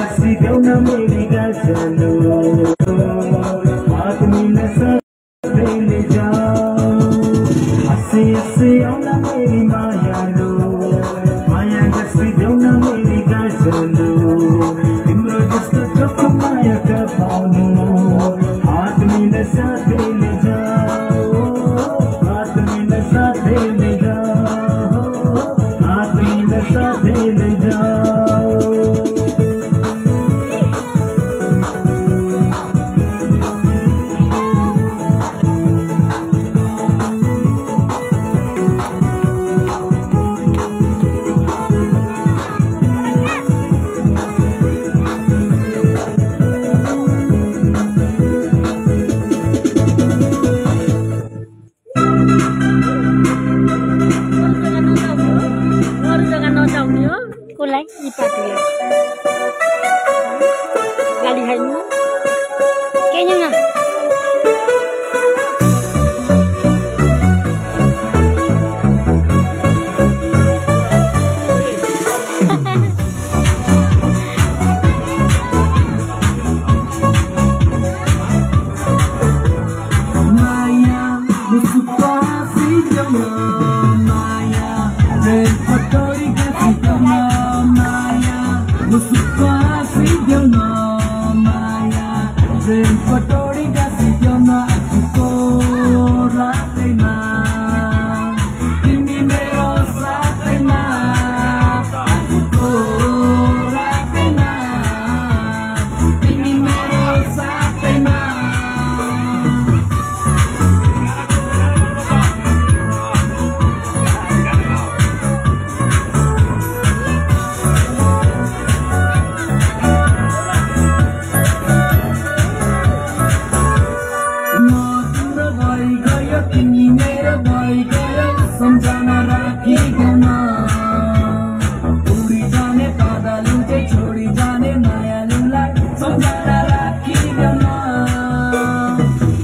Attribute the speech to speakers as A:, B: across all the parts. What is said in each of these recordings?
A: कसी देऊ न मेरी गजलू हाथ मिला साथ ले जाओ हंसे हंसे आउला मेरी माया लो माया कसी देऊ न मेरी गजलू तिम्रो जस्तो कस्तो माया पाउनु हात मिला साथ ले जाओ हात मिला साथ ले जाओ हात मिला साथ ले जाओ
B: Kulai dipakai. Gali hanya. Kayaknya nggak.
A: Maya, musuka si jamu. Maya, repotori kasi jamu. Musuka si jamu. Maya, repotori kasi jamu. Aku ratina, ini mero satina. Aku ratina, ini mero satina. सम्झना राखिकन उडी जाने बादलले छोडी जाने मायालुलाई सम्झना राखिकन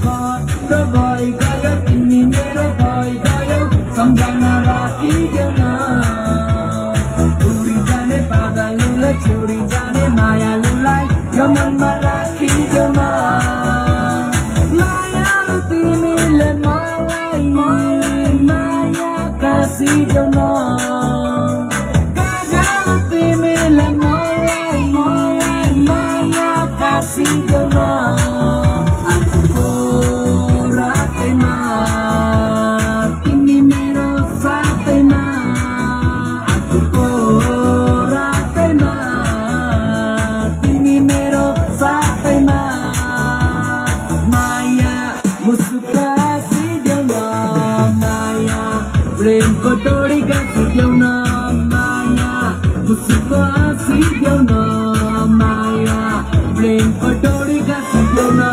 A: कस्तो भइगयो तिमी मेरो भइगयो सम्झना राखिकन उडी जाने बादलले छोडी जाने मायालुलाई यो मनमा राखिकन मायालु तिमीले si jamu, kajal timile maya kasih jamu, aku ratina, ini mero satina, aku ratina, ini mero satina, maya musuka si jamu, maya प्रेम को तोड़ी कैसी क्यों ना माया मुझको आसी क्यों ना माया प्रेम को तोड़ी कैसी क्यों ना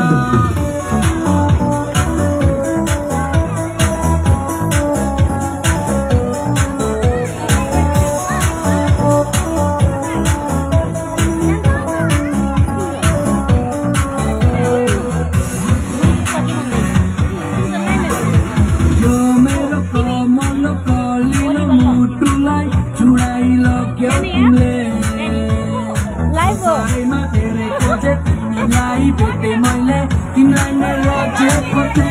A: बेटे मैले तिमीलाई मेरो जेपते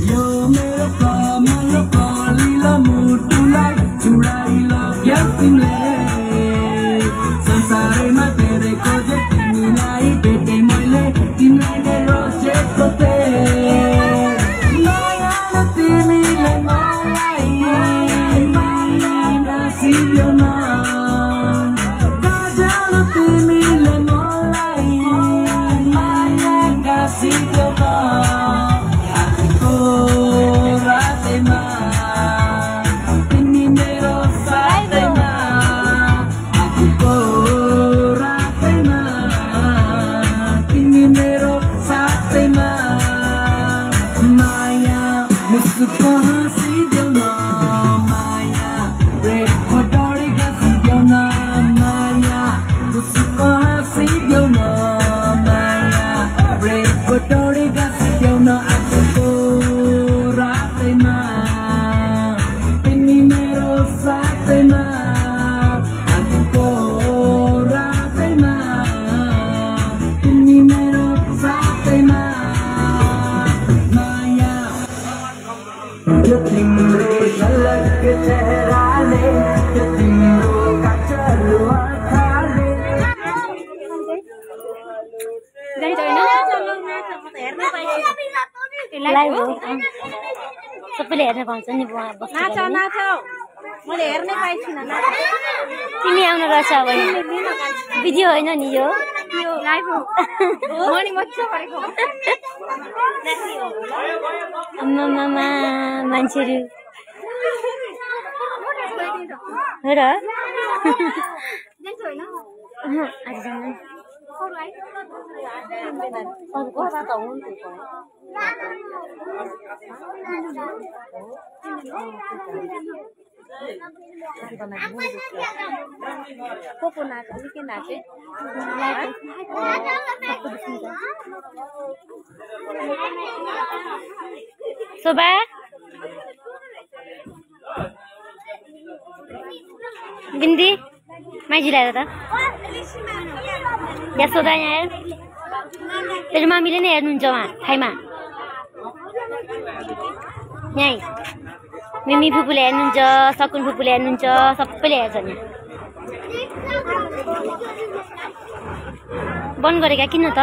A: यो मेरो कमल कलिलो मुटुलाई चुडाइ लग्यो तिमीले संसारमा धेरै खोजे तिमीलाई बेटे मैले तिमीलाई मेरो जेपते माया तिमीले मलाई माया नसियो न गजल तिमीले
B: सबैले हेर्न पाउँछ नि बस्नु
C: नाच नाच मैले हेर्नै पाएको छुइनँ
B: तिमी आउनु रहेछ अब भिडियो होइन नि यो
C: लाइभ हो मर्निङ मजा गरेको
B: आम्मामा मान्छेहरू हो र आज जानु
C: को नाच के नाचे
B: शोभा बिन्दी माइजी ल्याएर त यहाँ सोधा यहाँ तेरो मामीले नै हेर्नुहुन्छ उहाँ थाइमा यहीँ मिमी फुपूले हेर्नुहुन्छ सकुन फुपूले हेर्नुहुन्छ सबैले हेर्छन् बन्द गरेका किन त